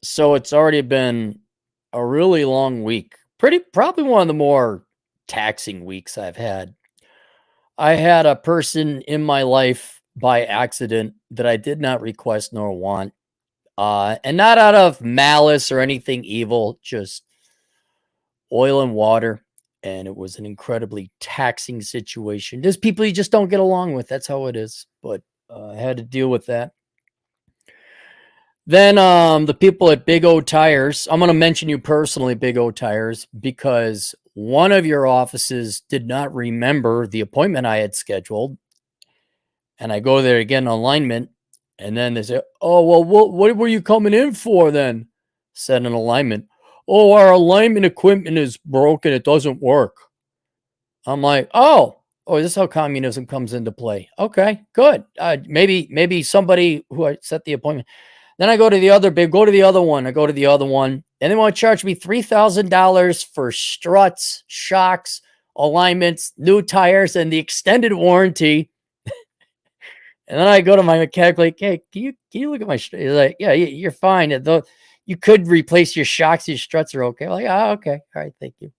So it's already been a really long week. Probably one of the more taxing weeks I've had. I had a person in my life by accident that I did not request nor want. And not out of malice or anything evil, just oil and water. And it was an incredibly taxing situation. There's people you just don't get along with. That's how it is. But I had to deal with that. Then the people at Big O Tires, I'm going to mention you personally, Big O Tires, because one of your offices did not remember the appointment I had scheduled. And I go there again on alignment. And then they say, "Oh, well, what were you coming in for then?" Said an alignment. "Oh, our alignment equipment is broken. It doesn't work." I'm like, oh, this is how communism comes into play. Okay, good. Maybe somebody who I set the appointment. Then I go to the other big, go to the other one. I go to the other one, and they want to charge me $3,000 for struts, shocks, alignments, new tires, and the extended warranty. And then I go to my mechanic, like, "Hey, can you look at my?" He's like, "Yeah, you're fine. Though you could replace your shocks, your struts are okay." I'm like, "Oh, okay, all right, thank you."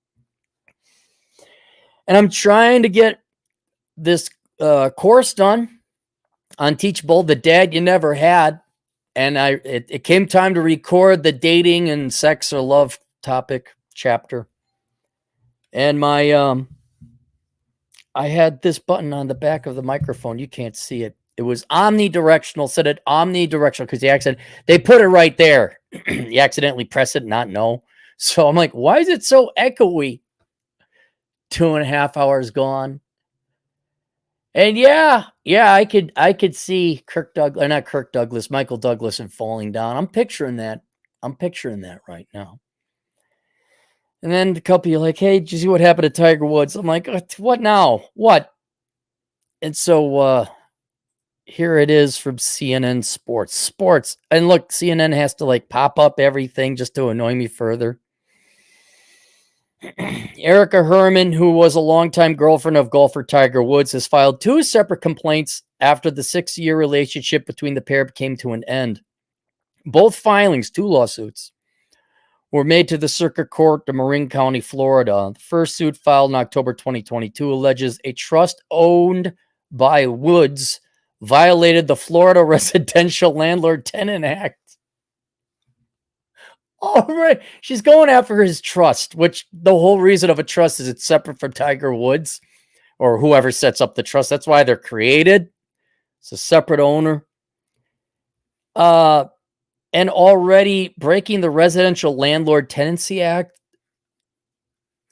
And I'm trying to get this course done on Teachable, the dad you never had. And it came time to record the dating and sex or love topic chapter. And I had this button on the back of the microphone. You can't see it. It was omnidirectional, said it omnidirectional because they put it right there. You accidentally press it, not know. So I'm like, why is it so echoey? 2.5 hours gone. And yeah, I could see not Kirk Douglas, Michael Douglas and Falling Down. I'm picturing that. I'm picturing that right now. And then a couple of you like, "Hey, did you see what happened to Tiger Woods?" I'm like, "What now? What?" And so here it is from CNN Sports. Sports. And look, CNN has to like pop up everything just to annoy me further. Erica Herman, who was a longtime girlfriend of golfer Tiger Woods, has filed 2 separate complaints after the 6-year relationship between the pair came to an end. Both filings, 2 lawsuits, were made to the Circuit Court of Marin County, Florida. The first suit, filed in October 2022, alleges a trust owned by Woods violated the Florida Residential Landlord Tenant Act. All right. She's going after his trust, which the whole reason of a trust is it's separate from Tiger Woods or whoever sets up the trust. That's why they're created. It's a separate owner. And already breaking the Residential Landlord Tenancy Act.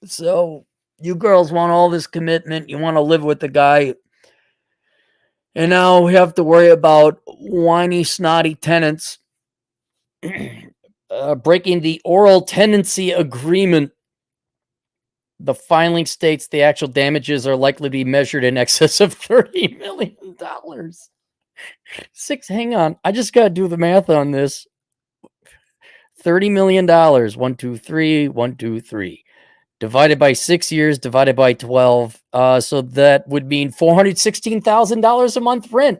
So you girls want all this commitment. You want to live with the guy. And now we have to worry about whiny, snotty tenants breaking the oral tenancy agreement. The filing states the actual damages are likely to be measured in excess of $30 million. Hang on. I just got to do the math on this. $30 million. 1, 2, 3, 1, 2, 3. Divided by 6 years, divided by 12. So that would mean $416,000 a month rent.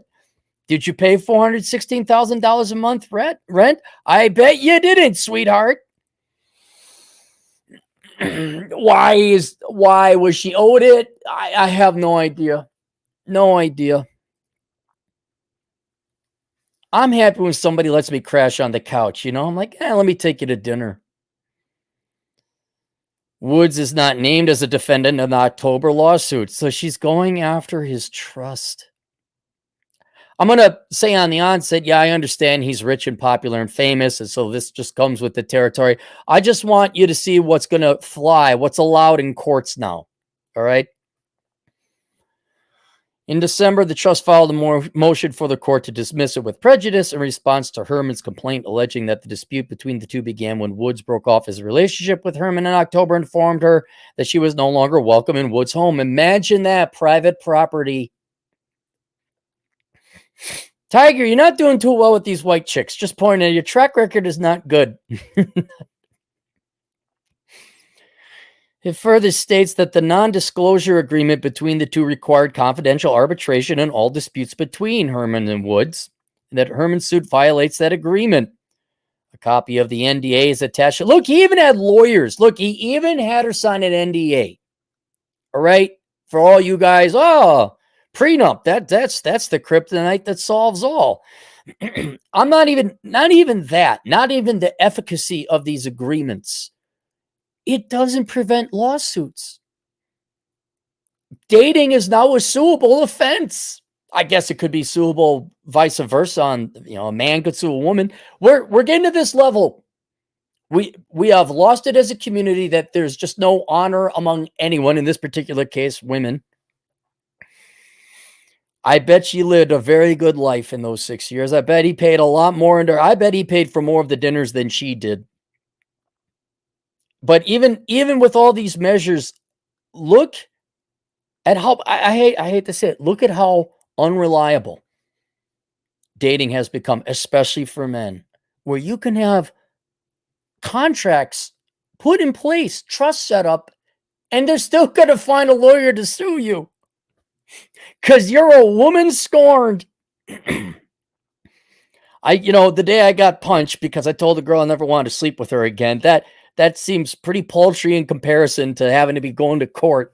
Did you pay $416,000 a month rent? I bet you didn't, sweetheart. Why was she owed it? I have no idea. No idea. I'm happy when somebody lets me crash on the couch, I'm like, let me take you to dinner. Woods is not named as a defendant in the October lawsuit, so she's going after his trust. I'm going to say on the onset, yeah, I understand he's rich and popular and famous, and so this just comes with the territory. I just want you to see what's going to fly, what's allowed in courts now, all right? In December, the trust filed a motion for the court to dismiss it with prejudice in response to Herman's complaint, alleging that the dispute between the two began when Woods broke off his relationship with Herman in October and informed her that she was no longer welcome in Woods' home. Imagine that, private property. Tiger, you're not doing too well with these white chicks. Just pointing out, your track record is not good. It further states that the non-disclosure agreement between the two required confidential arbitration in all disputes between Herman and Woods, and that Herman's suit violates that agreement. A copy of the NDA is attached. Look, he even had lawyers. Look, he even had her sign an NDA. All right, for all you guys, prenup. That's the kryptonite that solves all. I'm not even that. Not even the efficacy of these agreements. It doesn't prevent lawsuits. Dating is now a suable offense. I guess it could be suable vice versa. On a man could sue a woman. We're getting to this level. We have lost it as a community that there's just no honor among anyone, in this particular case, women. I bet she lived a very good life in those 6 years. I bet he paid a lot more I bet he paid for more of the dinners than she did. But even with all these measures, look at how I hate to say it, look at how unreliable dating has become, especially for men, where you can have contracts put in place, trust set up, and they're still going to find a lawyer to sue you because you're a woman scorned. The day I got punched because I told the girl I never wanted to sleep with her again, that seems pretty paltry in comparison to having to be going to court.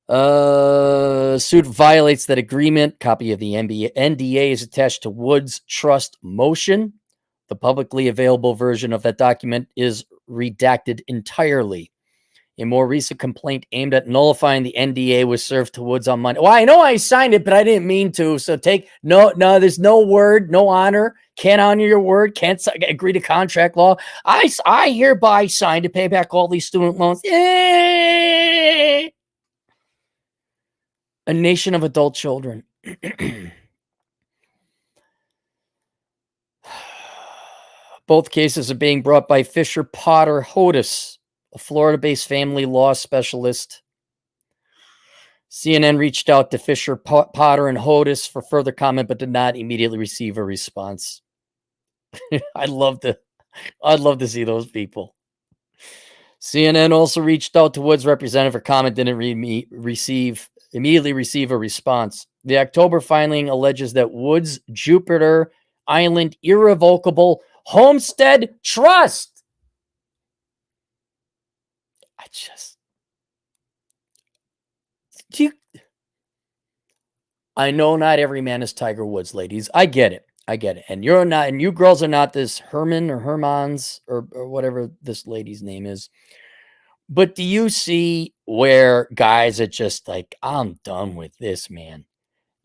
Suit violates that agreement. Copy of the NDA is attached to Woods Trust motion. The publicly available version of that document is redacted entirely. A more recent complaint aimed at nullifying the NDA was served to Woods on Monday. Well, I know I signed it, but I didn't mean to. So no, there's no word, no honor. Can't honor your word. Can't agree to contract law. I hereby sign to pay back all these student loans. A nation of adult children. Both cases are being brought by Fisher Potter Hodis, a Florida-based family law specialist. CNN reached out to Fisher Potter and Hodis for further comment, but did not immediately receive a response. I'd love to see those people. CNN also reached out to Woods' representative for comment, didn't immediately receive a response. The October filing alleges that Woods' Jupiter Island Irrevocable Homestead Trust. I know not every man is Tiger Woods, ladies. I get it. And you're not, and you girls are not this Herman or Hermans or whatever this lady's name is. But do you see where guys are just like, I'm done with this, man.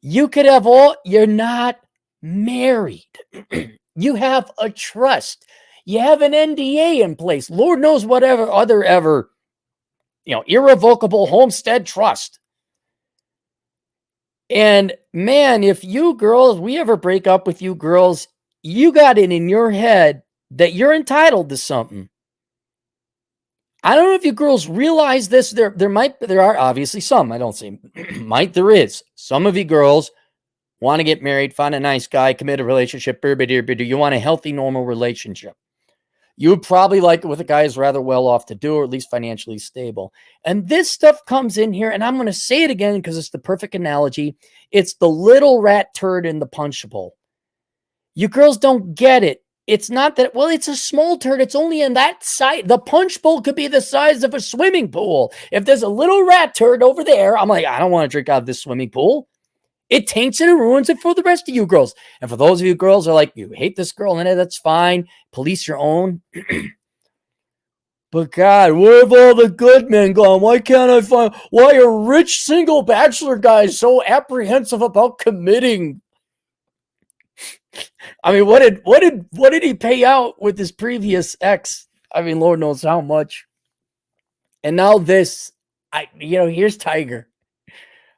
You could have you're not married. You have a trust. You have an NDA in place. Lord knows whatever other irrevocable homestead trust. And man, if you girls, we ever break up with you girls, you got it in your head that you're entitled to something. I don't know if you girls realize this. There are obviously some. I don't say there is. Some of you girls want to get married, find a nice guy, commit a relationship. You want a healthy, normal relationship. You would probably like it with a guy who's rather well off to do, or at least financially stable. And this stuff comes in here, and I'm going to say it again because it's the perfect analogy. It's the little rat turd in the punch bowl. You girls don't get it. It's not that, well, it's a small turd. It's only in that size. The punch bowl could be the size of a swimming pool. If there's a little rat turd over there, I'm like, I don't want to drink out of this swimming pool. It taints it and ruins it for the rest of you girls. And for those of you girls who are like, you hate this girl, and that's fine. Police your own. But God, where have all the good men gone? Why can't I find, why are rich single bachelor guys so apprehensive about committing? I mean, what did he pay out with his previous ex? I mean, Lord knows how much. And now this, here's Tiger.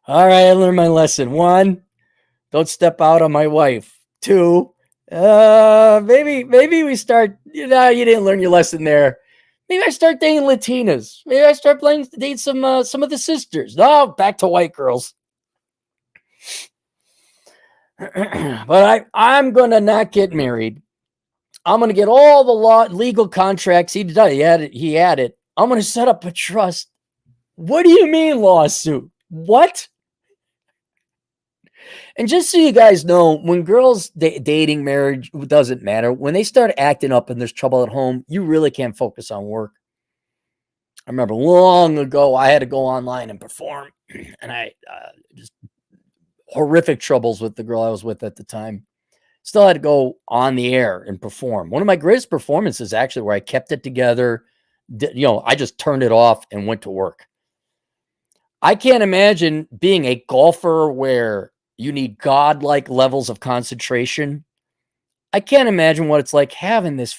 All right, I learned my lesson. 1, don't step out on my wife. 2, maybe we start, you didn't learn your lesson there. Maybe I start dating Latinas. Maybe I start dating some of the sisters. No, back to white girls. But I'm going to not get married. I'm going to get all the legal contracts. He had it. I'm going to set up a trust. What do you mean lawsuit? What? And just so you guys know, when girls dating, marriage, it doesn't matter. When they start acting up and there's trouble at home, you really can't focus on work. I remember long ago, I had to go online and perform, and I just horrific troubles with the girl I was with at the time. Still had to go on the air and perform. One of my greatest performances, actually, where I kept it together. I just turned it off and went to work. I can't imagine being a golfer where you need godlike levels of concentration. I can't imagine what it's like having this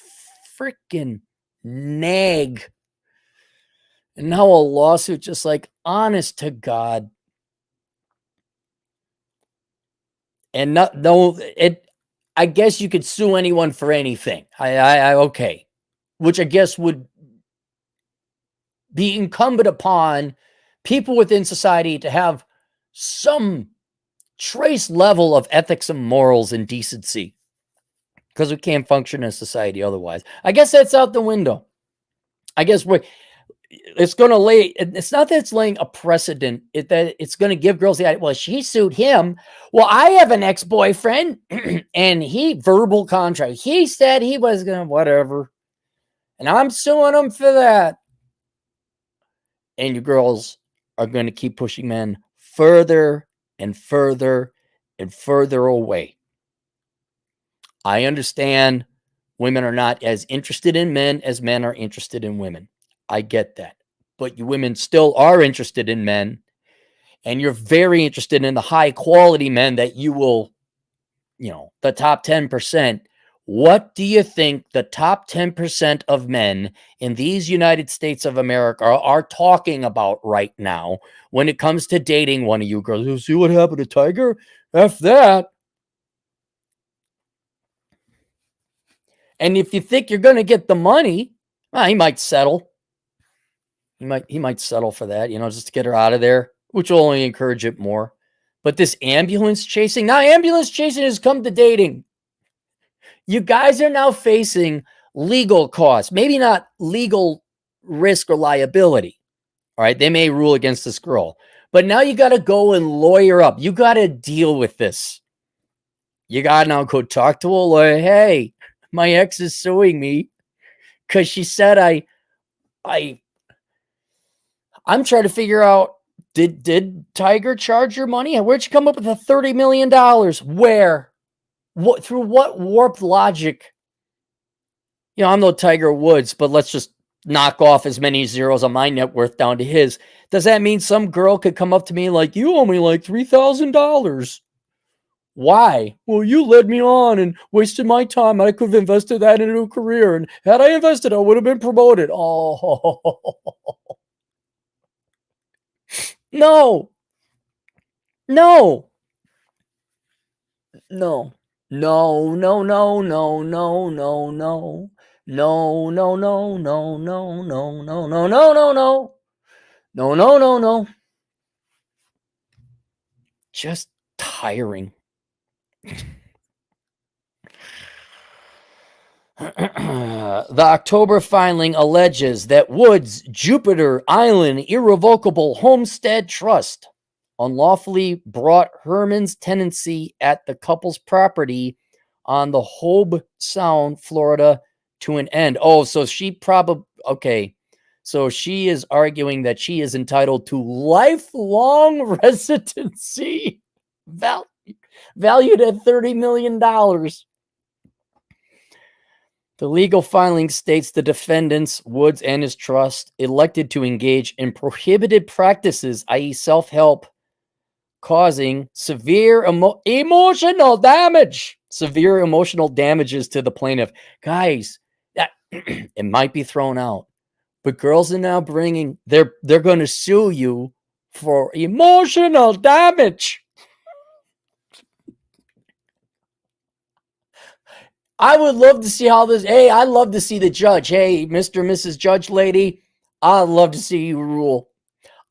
freaking nag. And now a lawsuit, just like, honest to God. And I guess you could sue anyone for anything. Okay. Which I guess would be incumbent upon people within society to have some trace level of ethics and morals and decency, because we can't function in society otherwise. I guess that's out the window. I guess it's going to lay, it's not that it's laying a precedent, that it's going to give girls the idea, well, she sued him. Well, I have an ex-boyfriend and he verbal contract. He said he was going to whatever. And I'm suing him for that. And you girls are going to keep pushing men further and further and further away. I understand women are not as interested in men as men are interested in women. I get that. But you women still are interested in men, and you're very interested in the high quality men that you will, the top 10%. What do you think the top 10% of men in these United States of America are talking about right now when it comes to dating one of you girls? You see what happened to Tiger? F that. And if you think you're going to get the money, well, he might settle. He might settle for that, just to get her out of there, which will only encourage it more. But this ambulance chasing, now ambulance chasing has come to dating. You guys are now facing legal costs, maybe not legal risk or liability. All right. They may rule against this girl, but now you got to go and lawyer up. You got to deal with this. You got to now go talk to a lawyer. Hey, my ex is suing me because she said I'm trying to figure out, did Tiger charge your money? And where'd you come up with the $30 million? Where? What, through what warped logic? I'm no Tiger Woods, but let's just knock off as many zeros on my net worth down to his. Does that mean some girl could come up to me like, you owe me like $3,000? Why? Well, you led me on and wasted my time. I could have invested that in a new career. And had I invested, I would have been promoted. Oh, no. No. No. No, no, no, no, no, no, no. No, no, no, no, no, no, no, no, no, no, no. No, no, no, no. Just tiring. The October filing alleges that Woods Jupiter Island Irrevocable Homestead Trust unlawfully brought Herman's tenancy at the couple's property on the Hobe Sound, Florida, to an end. Oh, so she probably, okay. So she is arguing that she is entitled to lifelong residency valued at $30 million. The legal filing states the defendants, Woods and his trust, elected to engage in prohibited practices, i.e. self-help, causing severe emotional damage. Severe emotional damages to the plaintiff. Guys, that it might be thrown out, but girls are now they're going to sue you for emotional damage. I would love to see how this, hey, I'd love to see the judge. Hey, Mr. and Mrs. Judge lady, I'd love to see you rule.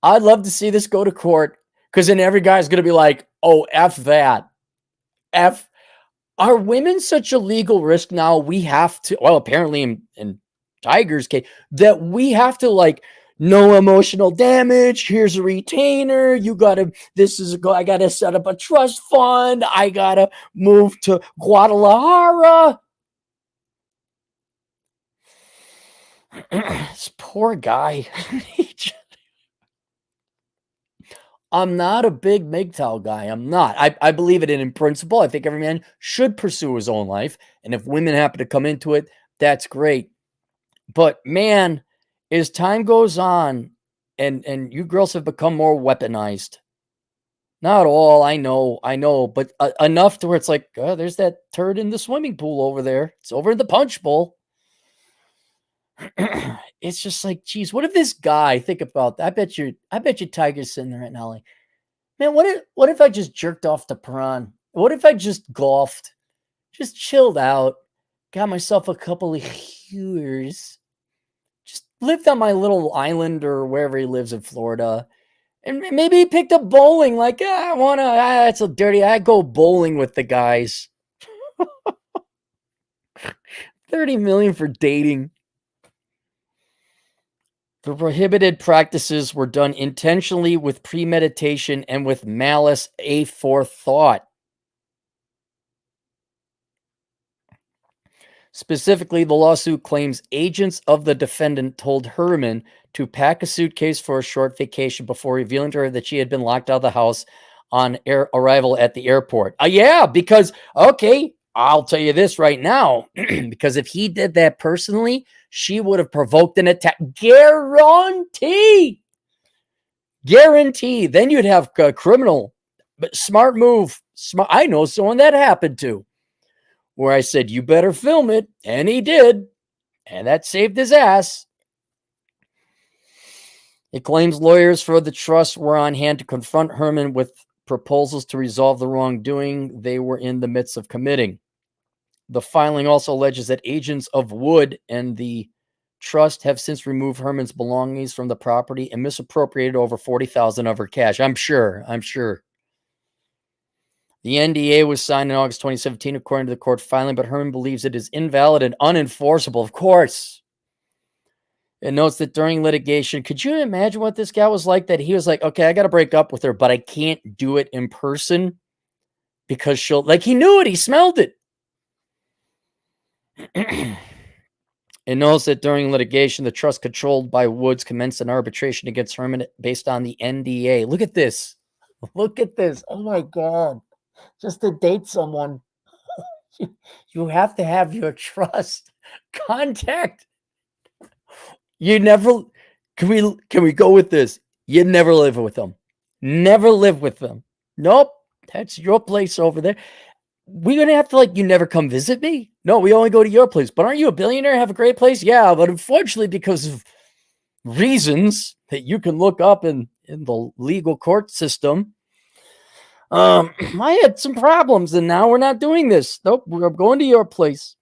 I'd love to see this go to court, because then every guy's going to be like, oh, F that. F. Are women such a legal risk now? We have to, well, apparently in Tiger's case, that we have to like No emotional damage. Here's a retainer. I gotta set up a trust fund. I gotta move to Guadalajara. This poor guy. I'm not a big MGTOW guy. I'm not. I believe it in principle. I think every man should pursue his own life. And if women happen to come into it, that's great. But man, as time goes on and you girls have become more weaponized. Not all, I know, but enough to where it's like, oh, there's that turd in the swimming pool over there. It's over in the punch bowl. It's just like, geez, what if this guy, think about that? I bet you Tiger's sitting there right now like, man, what if I just jerked off to Piran? What if I just golfed? Just chilled out, got myself a couple of years, just lived on my little island or wherever he lives in Florida. And maybe he picked up bowling, like, it's so dirty. I go bowling with the guys. 30 million for dating. The prohibited practices were done intentionally with premeditation and with malice aforethought. Specifically, the lawsuit claims agents of the defendant told Herman to pack a suitcase for a short vacation before revealing to her that she had been locked out of the house on arrival at the airport. Yeah, because, okay, I'll tell you this right now, because if he did that personally, she would have provoked an attack. Guarantee. Then you'd have a criminal. But smart move. I know someone that happened to, where I said, you better film it. And he did. And that saved his ass. It claims lawyers for the trust were on hand to confront Herman with proposals to resolve the wrongdoing they were in the midst of committing. The filing also alleges that agents of Wood and the trust have since removed Herman's belongings from the property and misappropriated over $40,000 of her cash. I'm sure. The NDA was signed in August 2017, according to the court filing, but Herman believes it is invalid and unenforceable. Of course. It notes that during litigation, could you imagine what this guy was like? That he was like, okay, I got to break up with her, but I can't do it in person because she'll, like, he knew it. He smelled it. It notes that during litigation, the trust controlled by Woods commenced an arbitration against Herman based on the NDA. Look at this. Look at this. Oh my God. Just to date someone, you have to have your trust contact. You never, can we go with this? You never live with them. Never live with them. Nope. That's your place over there. We're going to have to, like, you never come visit me? No, we only go to your place. But aren't you a billionaire? Have a great place? Yeah, but unfortunately, because of reasons that you can look up in the legal court system, I had some problems, and now we're not doing this. Nope, we're going to your place.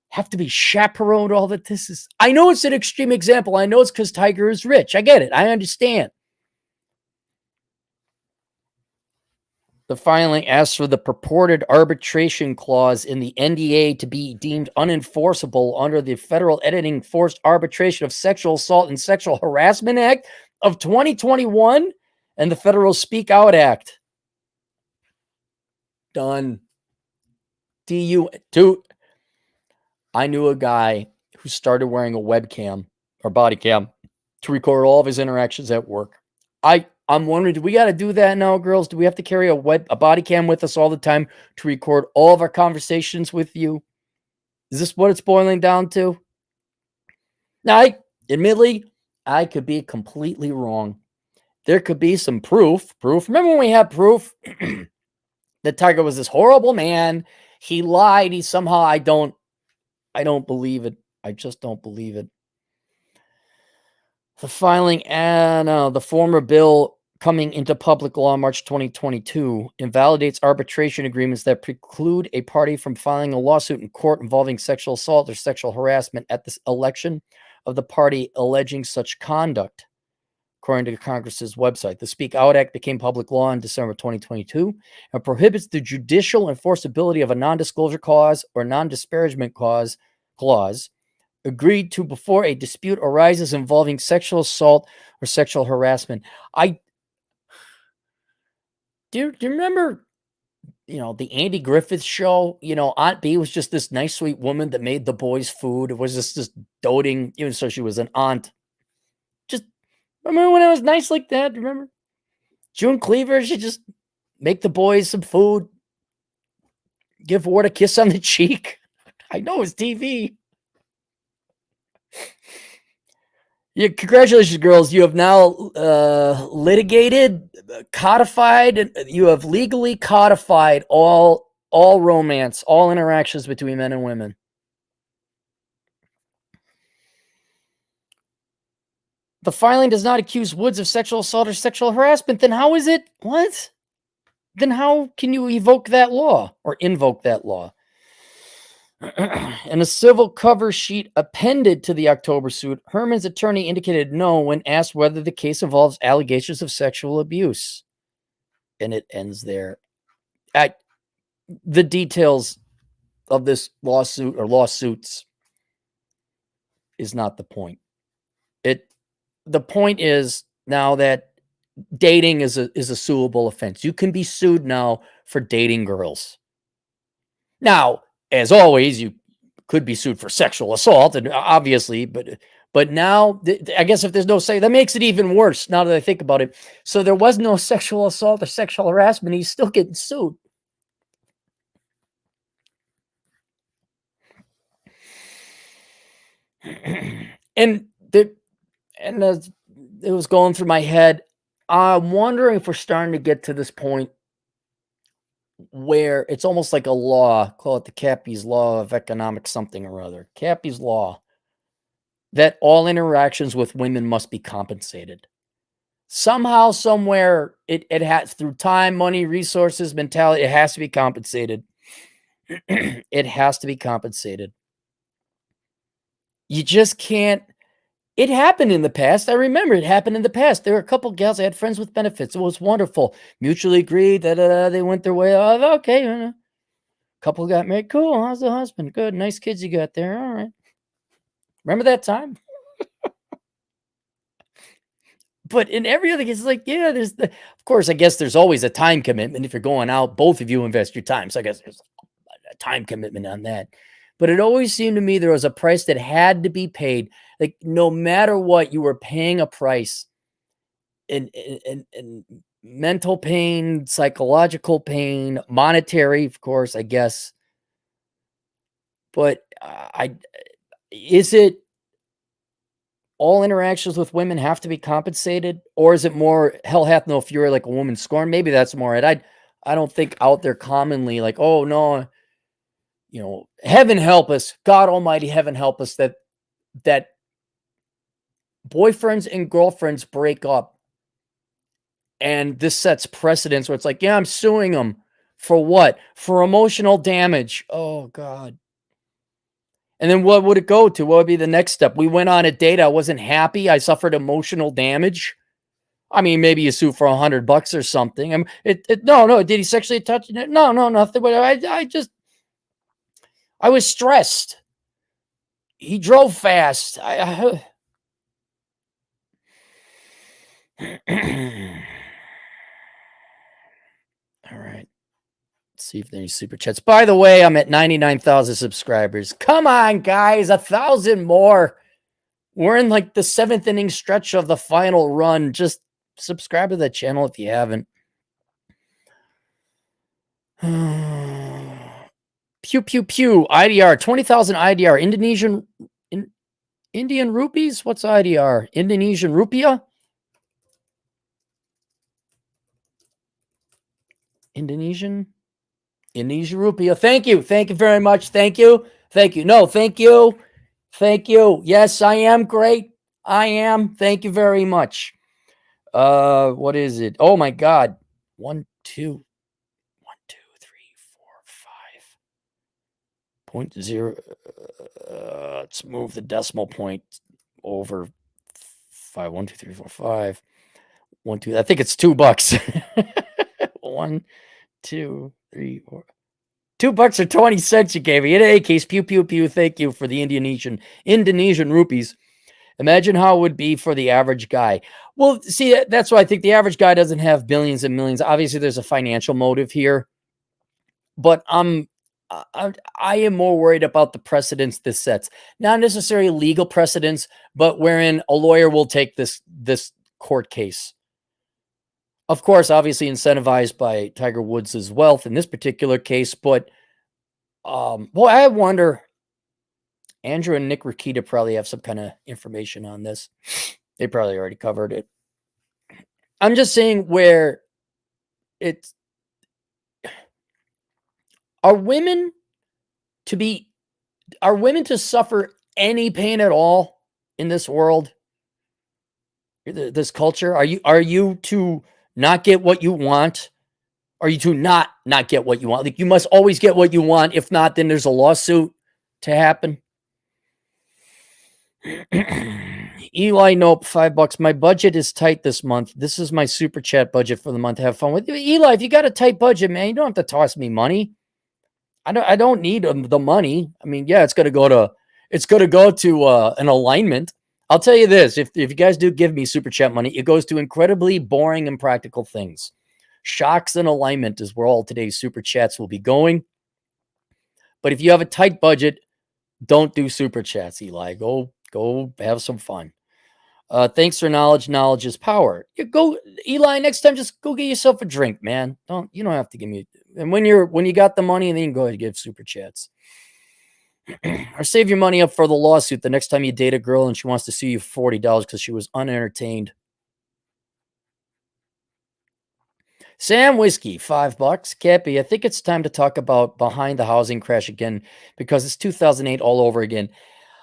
Have to be chaperoned, all that this is. I know it's an extreme example. I know it's because Tiger is rich. I get it. I understand. The filing asks for the purported arbitration clause in the NDA to be deemed unenforceable under the Federal Editing Forced Arbitration of Sexual Assault and Sexual Harassment Act of 2021 and the Federal Speak Out Act. Done. I knew a guy who started wearing a webcam or body cam to record all of his interactions at work. I'm wondering, do we got to do that now, girls? Do we have to carry a body cam with us all the time to record all of our conversations with you? Is this what it's boiling down to? Now, admittedly, I could be completely wrong. There could be some proof. Remember when we had proof that Tiger was this horrible man? He lied. I don't believe it. I just don't believe it. The filing and the former bill coming into public law in March 2022 invalidates arbitration agreements that preclude a party from filing a lawsuit in court involving sexual assault or sexual harassment at this election of the party alleging such conduct, according to Congress's website. The Speak Out Act became public law in December 2022 and prohibits the judicial enforceability of a non-disclosure clause or non-disparagement clause agreed to before a dispute arises involving sexual assault or sexual harassment. Do you remember, the Andy Griffith show? Aunt B was just this nice, sweet woman that made the boys food. It was just this doting, even so she was an aunt. Just remember when it was nice like that? Remember? June Cleaver, she just make the boys some food, give Ward a kiss on the cheek. I know it's TV. Yeah, congratulations, girls. You have now litigated, codified, and you have legally codified all romance, all interactions between men and women. The filing does not accuse Woods of sexual assault or sexual harassment. Then how is it? What? Then how can you evoke that law or invoke that law? In a civil cover sheet appended to the October suit, Herman's attorney indicated no when asked whether the case involves allegations of sexual abuse. And it ends there. The details of this lawsuit or lawsuits is not the point. The point is now that dating is a suable offense. You can be sued now for dating girls. Now, as always, you could be sued for sexual assault, and obviously, but now I guess if there's no say, that makes it even worse. Now that I think about it, so there was no sexual assault or sexual harassment. He's still getting sued. And it was going through my head. I'm wondering if we're starting to get to this point where it's almost like a law, call it the Cappy's Law of Economic something or other. Cappy's Law, that all interactions with women must be compensated. Somehow, somewhere, it has, through time, money, resources, mentality, it has to be compensated. It has to be compensated. You just can't. It happened in the past. I remember it happened in the past. There were a couple gals I had friends with benefits. It was wonderful. Mutually agreed that they went their way. Oh, okay. Couple got married. Cool. How's the husband? Good. Nice kids you got there. All right. Remember that time? But in every other case, it's like, yeah, of course, I guess there's always a time commitment. If you're going out, both of you invest your time. So I guess there's a time commitment on that. But it always seemed to me there was a price that had to be paid. Like, no matter what, you were paying a price in mental pain, psychological pain, monetary, of course, I guess. But is it all interactions with women have to be compensated? Or is it more hell hath no fury like a woman scorned? Maybe that's more it. I don't think out there commonly like, oh no, heaven help us, God Almighty, heaven help us that boyfriends and girlfriends break up. And this sets precedents where it's like, yeah, I'm suing them for what? For emotional damage. Oh God. And then what would it go to? What would be the next step? We went on a date. I wasn't happy. I suffered emotional damage. I mean, maybe you sue for $100 or something. No. Did he sexually touch it? No, nothing. But I was stressed. He drove fast. All right. Let's see if there's any super chats. By the way, I'm at 99,000 subscribers. Come on, guys. 1,000 more. We're in like the 7th inning stretch of the final run. Just subscribe to the channel if you haven't. Pew, pew, pew. IDR. 20,000 IDR. Indian rupees? What's IDR? Indonesian rupiah? Indonesian rupiah. Thank you. Thank you very much. Thank you. No, thank you. Yes, I am great. I am. Thank you very much. What is it? Oh my God. 1, 2, 1, 2, 3, 4, 5. 0. Let's move the decimal point over 5. 1, 2, 3, 4, 5. 1, 2. I think it's $2. 1, 2, 3, 4. $2 or 20 cents you gave me. In any case, pew, pew, pew. Thank you for the Indonesian rupees. Imagine how it would be for the average guy. Well, see, that's why I think the average guy doesn't have billions and millions. Obviously, there's a financial motive here, but I am more worried about the precedents this sets. Not necessarily legal precedents, but wherein a lawyer will take this court case. Of course, obviously incentivized by Tiger Woods' wealth in this particular case, but boy, I wonder. Andrew and Nick Rakita probably have some kind of information on this. They probably already covered it. I'm just saying where it's are women to suffer any pain at all in this world? This culture? Are you to not get what you want? Are you to not get what you want? Like, you must always get what you want. If not, then there's a lawsuit to happen. Eli, nope, $5. My budget is tight this month. This is my super chat budget for the month. Have fun with you. Eli, if you got a tight budget, man, you don't have to toss me money. I don't need the money. I mean, yeah, it's going to go to an alignment. I'll tell you this, if you guys do give me super chat money, it goes to incredibly boring and practical things. Shocks and alignment is where all today's super chats will be going. But if you have a tight budget, don't do super chats, Eli. Go have some fun. Thanks for knowledge. Knowledge is power. You go, Eli. Next time, just go get yourself a drink, man. You don't have to give me. And when you got the money, then you can go ahead and give super chats. Or save your money up for the lawsuit the next time you date a girl and she wants to sue you for $40 because she was unentertained. Sam Whiskey, $5. Cappy, I think it's time to talk about behind the housing crash again because it's 2008 all over again.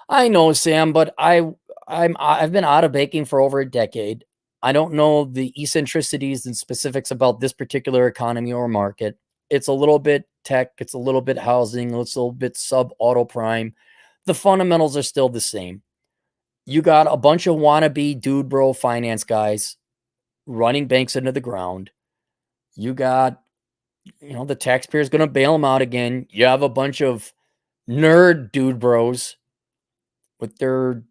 I know, Sam, but I've been out of baking for over a decade. I don't know the eccentricities and specifics about this particular economy or market. It's a little bit tech, it's a little bit housing, it's a little bit sub-auto prime. The fundamentals are still the same. You got a bunch of wannabe dude bro finance guys running banks into the ground. You got, the taxpayer's going to bail them out again. You have a bunch of nerd dude bros with their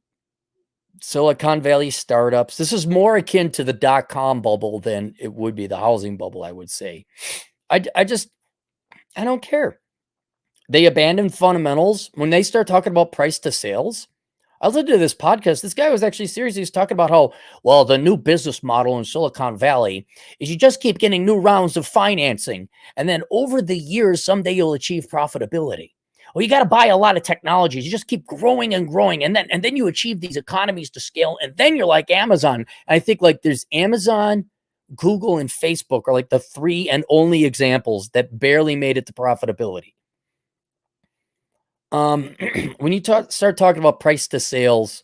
Silicon Valley startups. This is more akin to the dot-com bubble than it would be the housing bubble, I would say. I don't care. They abandon fundamentals. When they start talking about price to sales, I listened to this podcast. This guy was actually serious. He was talking about how, well, the new business model in Silicon Valley is you just keep getting new rounds of financing. And then over the years, someday you'll achieve profitability. Well, you got to buy a lot of technologies. You just keep growing and growing. And then you achieve these economies to scale. And then you're like Amazon. And I think like there's Amazon, Google, and Facebook are like the three and only examples that barely made it to profitability. When you start talking about price to sales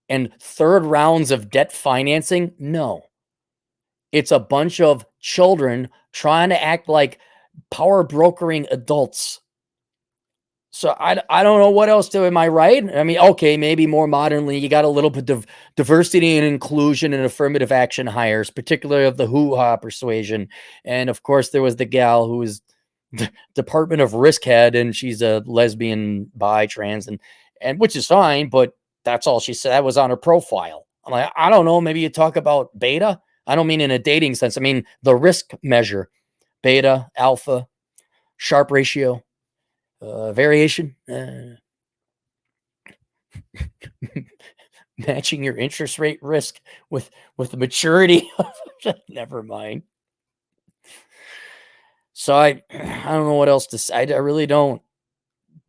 and third rounds of debt financing, no. It's a bunch of children trying to act like power brokering adults. So I don't know what else to, am I right? I mean, okay, maybe more modernly, you got a little bit of diversity and inclusion and affirmative action hires, particularly of the hoo-ha persuasion. And of course, there was the gal who was the Department of Risk head, and she's a lesbian, bi, trans, and which is fine, but that's all she said. That was on her profile. I'm like, I don't know. Maybe you talk about beta. I don't mean in a dating sense. I mean the risk measure, beta, alpha, Sharpe ratio, variation, matching your interest rate risk with the maturity. Never mind. So I don't know what else to say. I really don't.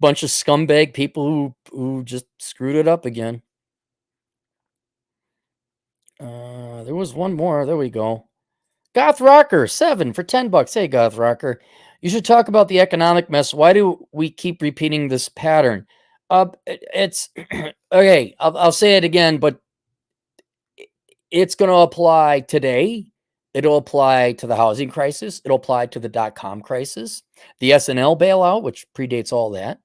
Bunch of scumbag people who just screwed it up again. There was one more. There we go. Goth Rocker 7 for $10. Hey, Goth Rocker, you should talk about the economic mess. Why do we keep repeating this pattern? It's okay. I'll say it again, but it's going to apply today. It'll apply to the housing crisis. It'll apply to the dot-com crisis, the SNL bailout, which predates all that.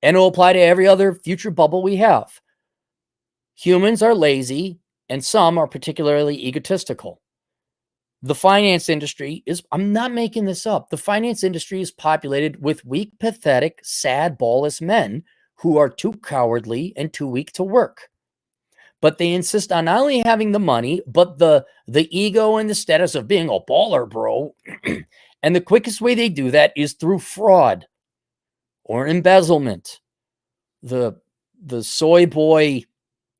And it'll apply to every other future bubble we have. Humans are lazy, and some are particularly egotistical. The finance industry is, I'm not making this up. The finance industry is populated with weak, pathetic, sad, ballless men who are too cowardly and too weak to work. But they insist on not only having the money, but the ego and the status of being a baller, bro. And the quickest way they do that is through fraud or embezzlement. The soy boy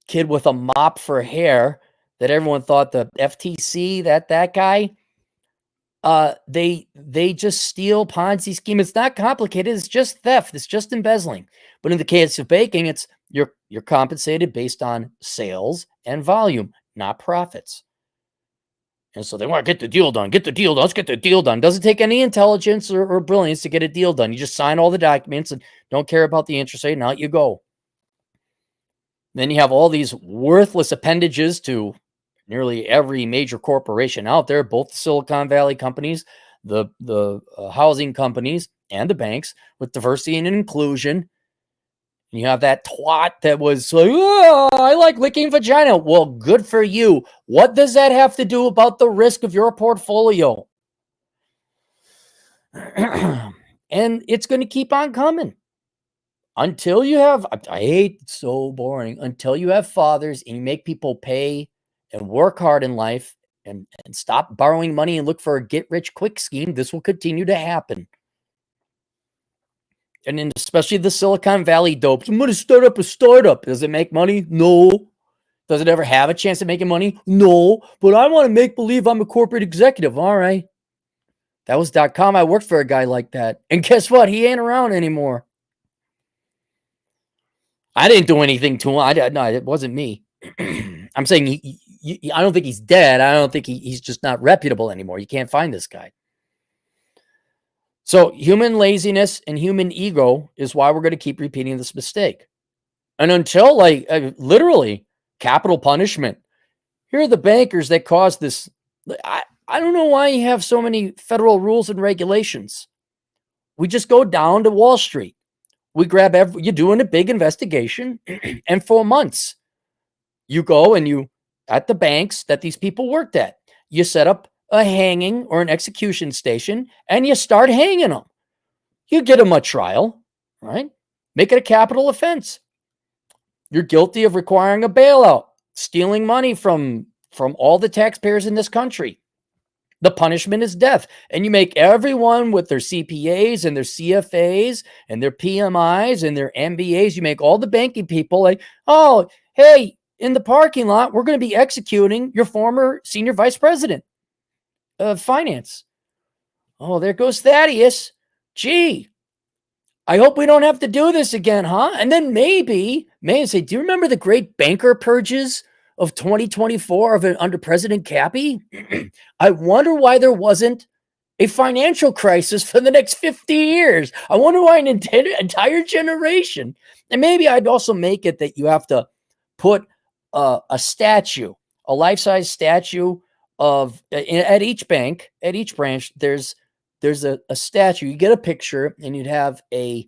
kid with a mop for hair that everyone thought, the FTC, that guy, they just steal, Ponzi scheme. It's not complicated. It's just theft. It's just embezzling. But in the case of baking, it's you're compensated based on sales and volume, not profits. And so they want to get the deal done. Get the deal done. Let's get the deal done. Doesn't take any intelligence or brilliance to get a deal done. You just sign all the documents and don't care about the interest rate, and out you go. Then you have all these worthless appendages to nearly every major corporation out there, both the Silicon Valley companies, the housing companies, and the banks, with diversity and inclusion. And you have that twat that was like, oh, I like licking vagina. Well, good for you. What does that have to do about the risk of your portfolio? And it's going to keep on coming until you have, I hate, it's so boring, until you have fathers and you make people pay and work hard in life and stop borrowing money and look for a get rich quick scheme. This will continue to happen. And then especially the Silicon Valley dopes. I'm going to start up a startup. Does it make money? No. Does it ever have a chance of making money? No. But I want to make believe I'm a corporate executive. All right. That was .com. I worked for a guy like that. And guess what? He ain't around anymore. I didn't do anything to him. No, it wasn't me. I'm saying I don't think he's dead. I don't think he's just not reputable anymore. You can't find this guy. So human laziness and human ego is why we're going to keep repeating this mistake. And until literally capital punishment, here are the bankers that caused this. I don't know why you have so many federal rules and regulations. We just go down to Wall Street. We grab you're doing a big investigation and for months you go and you, at the banks that these people worked at, you set up a hanging or an execution station and you start hanging them. You get them a trial, right? Make it a capital offense. You're guilty of requiring a bailout, stealing money from all the taxpayers in this country. The punishment is death. And you make everyone with their CPAs and their CFAs and their PMIs and their MBAs, you make all the banking people like, oh, hey, in the parking lot, we're going to be executing your former senior vice president of finance. Oh, there goes Thaddeus. Gee, I hope we don't have to do this again, huh? And then maybe say, do you remember the great banker purges of 2024 under President Cappy? I wonder why there wasn't a financial crisis for the next 50 years. I wonder why an entire generation. And maybe I'd also make it that you have to put a statue, a life-size statue of, at each bank, at each branch, there's a statue. You get a picture and you'd have a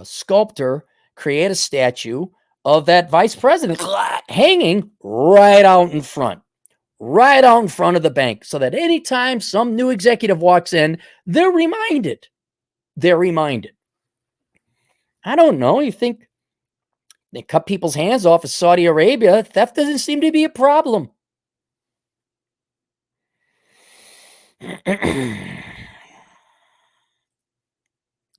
sculptor create a statue of that vice president hanging right out in front of the bank, so that anytime some new executive walks in, they're reminded. I don't know. You think they cut people's hands off of Saudi Arabia? Theft doesn't seem to be a problem.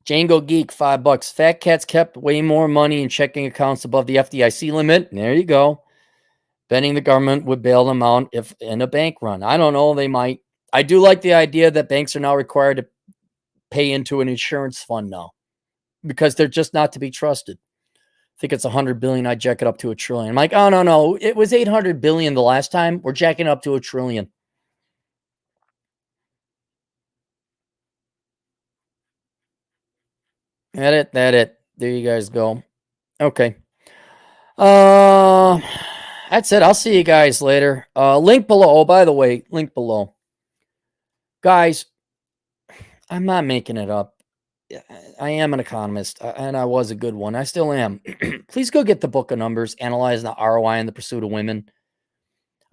Django Geek, $5. Fat cats kept way more money in checking accounts above the FDIC limit. There you go. Betting the government would bail them out if in a bank run. I don't know. They might. I do like the idea that banks are now required to pay into an insurance fund now, because they're just not to be trusted. I think it's 100 billion. I jack it up to $1 trillion. I'm like, oh, no. It was 800 billion the last time. We're jacking up to $1 trillion. That it. There you guys go. Okay. That's it. I'll see you guys later. Link below. Oh, by the way, link below. Guys, I'm not making it up. I am an economist, and I was a good one. I still am. Please go get the book of numbers, analyzing the ROI in the pursuit of women.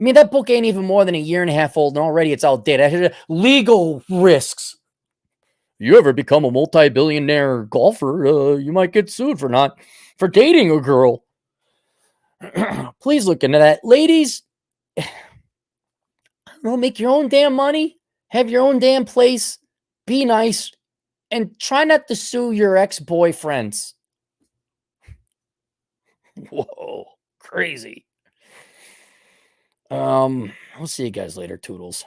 I mean, that book ain't even more than a year and a half old, and already it's outdated. Legal risks. You ever become a multi-billionaire golfer, you might get sued for dating a girl. Please look into that. Ladies, I don't know, make your own damn money, have your own damn place, be nice, and try not to sue your ex-boyfriends. Whoa, crazy. I'll see you guys later, Toodles.